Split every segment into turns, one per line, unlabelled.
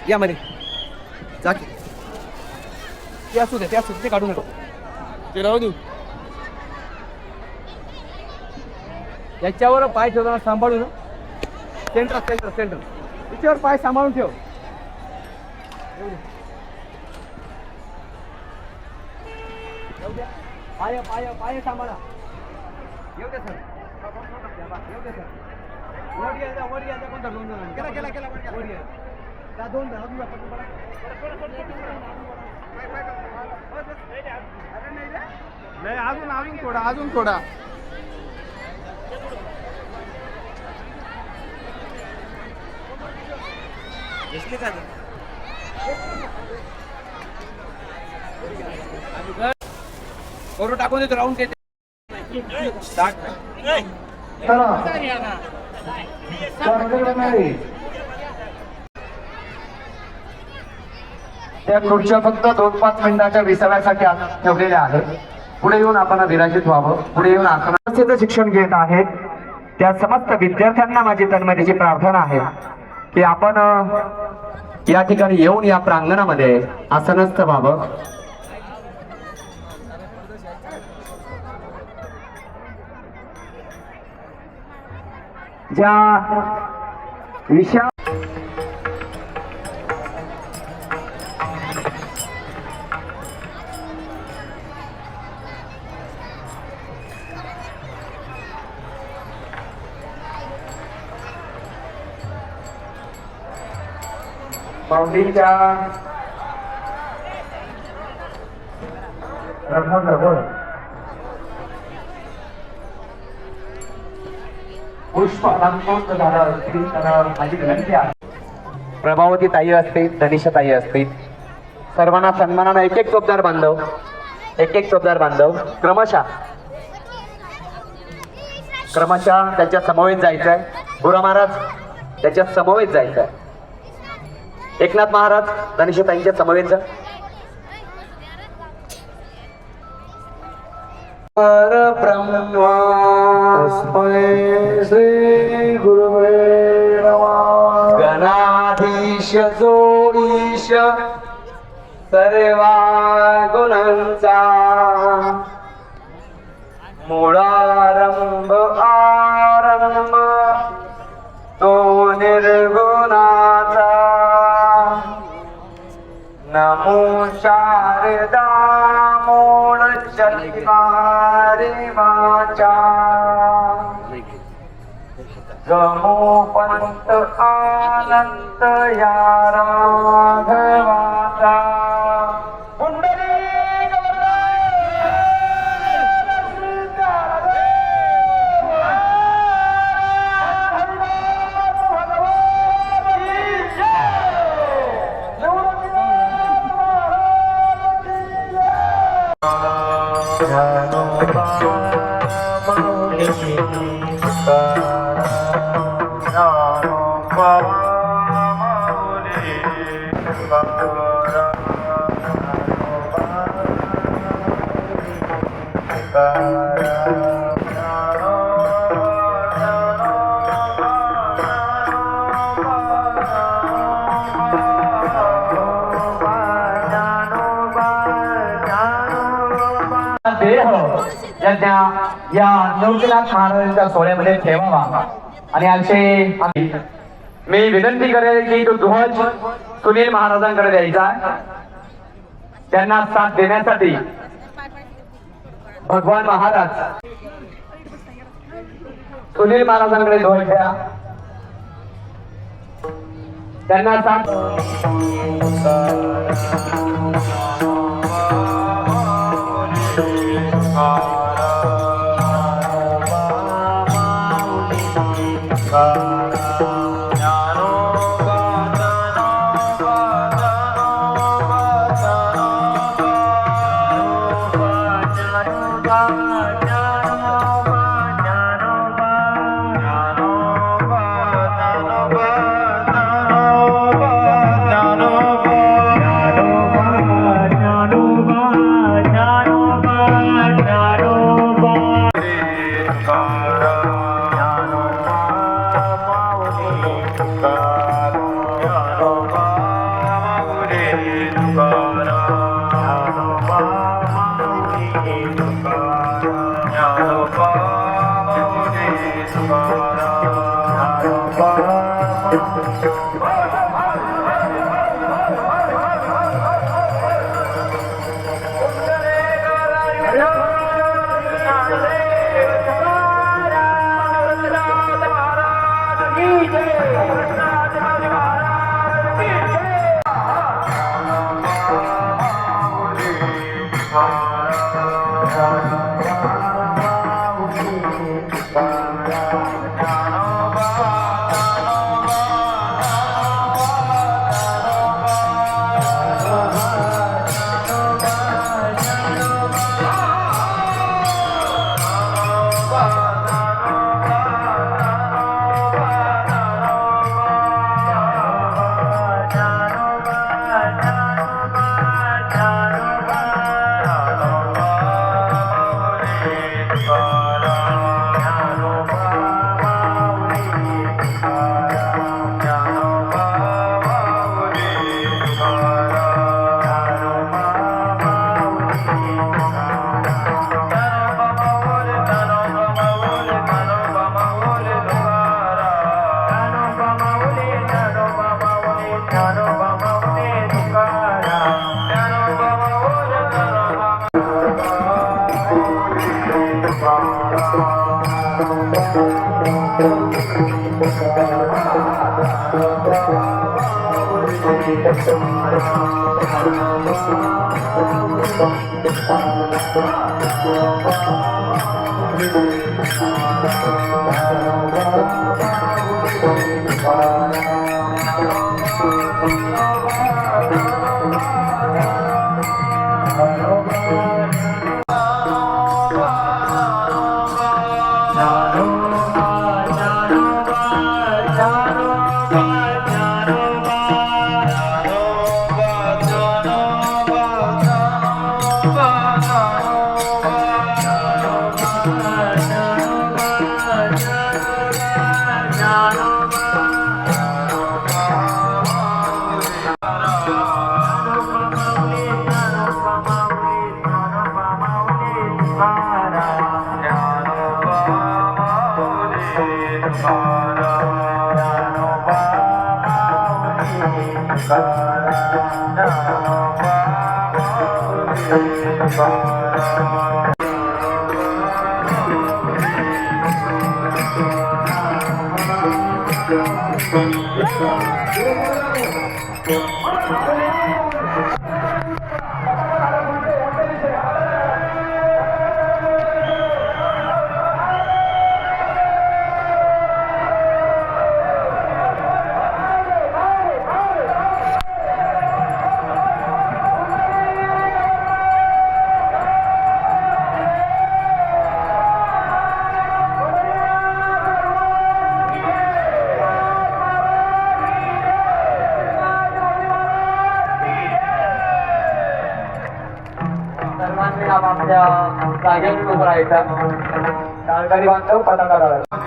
या मध्ये जा की ते असू दे ते काढू नको ते राहू देऊ. याच्यावर पाय ठेवताना सांभाळून सेंटर याच्यावर पाय सांभाळून ठेव. पाय पाय पाय सांभाळा. येऊ दे सर येऊ दे सर. वर घ्या कोणता केला वर घ्या. दोन अजून थोडा करू टाकून देतो राहून घेते.
त्या खुर्च्या फक्त 2-5 मिनिटाच्या विसाव्यासाठी ठेवलेल्या आहेत. पुढे येऊन आपण विराजित व्हावं. पुढे येऊन आसनाचे शिक्षण घेत आहेत त्या समस्त विद्यार्थ्यांना माझी तन्मयतेची प्रार्थना आहे की आपण या ठिकाणी येऊन या प्रांगणामध्ये आसनस्थ व्हावं. ज्या विषया माऊलीच्या पुष्प अलंकृत झाला असतील तर माझी विनंती आहे. प्रभावती ताई असतील, धनिषा ताई असतील, सर्वांना सन्मानानं एक एक चोपदार बांधव क्रमशः त्यांच्या समवेत जायचंय. गुरु महाराज त्याच्या समवेत जायचंय. एकनाथ महाराज धनिषा ताईंच्या समवेत जा. परब्रह्मा श्री गुरुवे नमः. गणाधीश जोडीश सर्वा गुणांचा मूळारंभ आरंभ तो निर्गुणाचा. नमो शारदा मूळ चलिवारी वाचा. गमो पंत आनंद या राघवाचा. या निवृत्तीनाथ महाराजांच्या सोहळ्यामध्ये ठेवावा. आणि असे मी विनंती करेल की तो ध्वज सुनील महाराजांकडे द्यायचा. त्यांना साथ देण्यासाठी भगवान महाराज सुनील महाराजांकडे ध्वज द्या. त्यांना साथ आपल्या जागेवर उभं राहायचं. टाळकरी बांधव पताका लावायचा.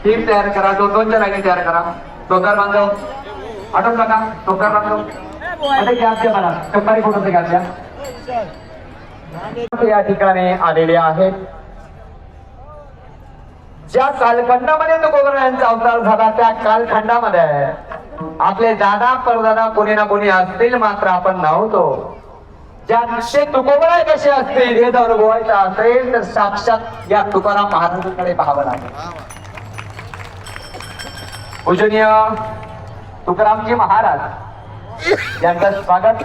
टीम तयार करा, दोनच्या लाईनी तयार करा. टोकर बांधव आठवण बघा, टोकर बांधव मध्ये गॅप द्या मला, कंपारी फोटोचे गॅप द्या. या ठिकाणी आलेले आहेत. ज्या कालखंडामध्ये तुकोबरायांचा अवतार झाला त्या कालखंडामध्ये आपले दादा परदादा कोणी ना कोणी असतील, मात्र आपण नव्हतो. ज्यांचे तुकोबराय कसे असतील हे जर अनुभवायचं असेल तर साक्षात या तुकाराम महाराजांकडे पाहावं लागेल. पूजनीय तुकारामजी महाराज यांचं स्वागत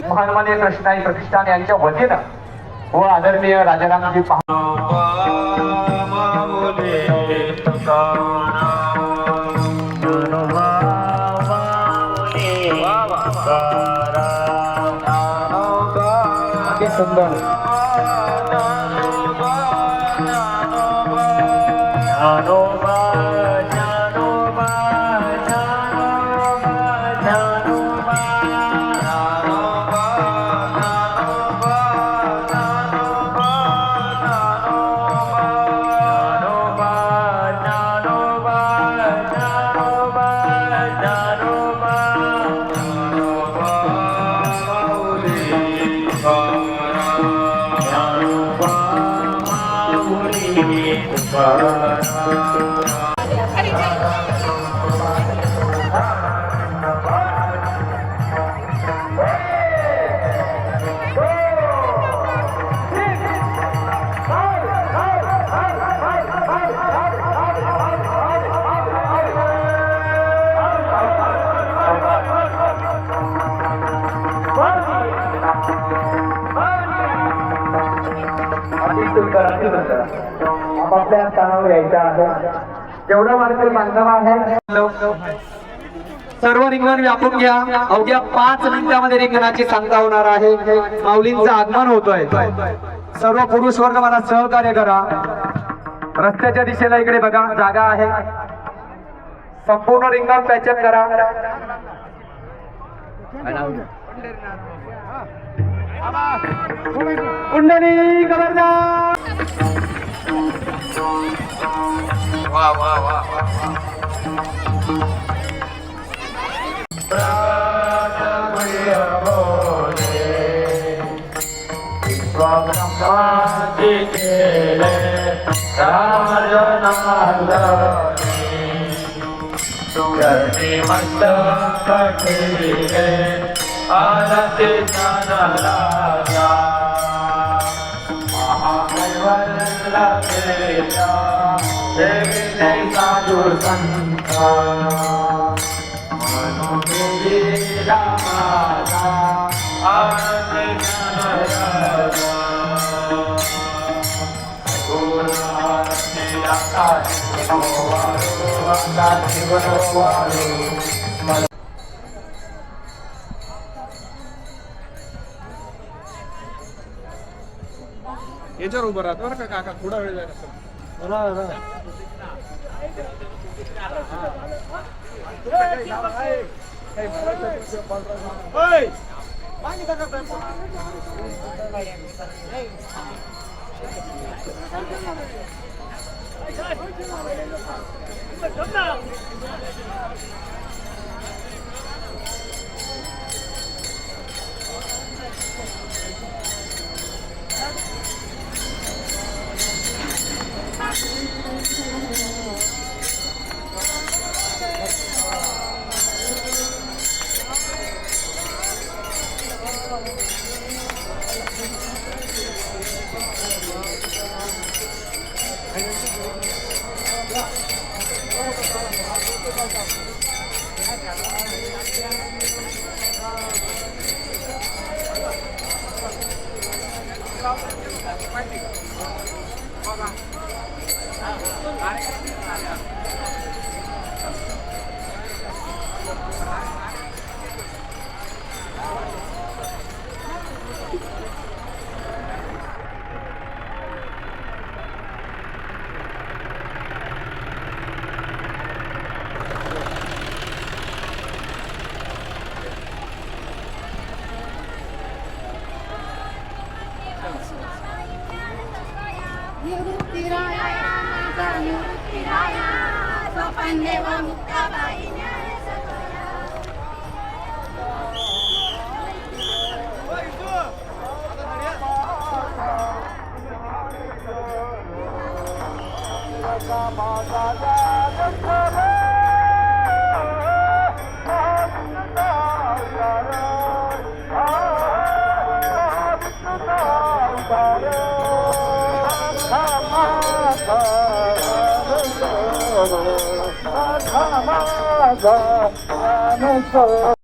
महानमान्य कृष्णाई प्रतिष्ठान यांच्या वतीनं व आदरणीय राजारामजी सुंदर आपापल्या स्थानावर यायचं आहे. जेवढं वारकरी बांधव आहे सर्व रिंगण व्यापून घ्या. अवघ्या 5 मिनिटांमध्ये रिंगणाची सांगता होणार आहे. माऊलींचं आगमन होतोय. सर्व पुरुष वर्ग मला सहकार्य करा. रस्त्याच्या दिशेला इकडे बघा, जागा आहे. संपूर्ण रिंगण पॅचअप करा. कुंडली खबरदार. वा वा वा
याच्यावर उभं राहतो बरं का काका, थोडा वेळ जाईल असं.
निवृत्तिराया माझा निवृत्तिराया स्वपंदेव मुक्ताबाई ज्ञानसखया.
माझा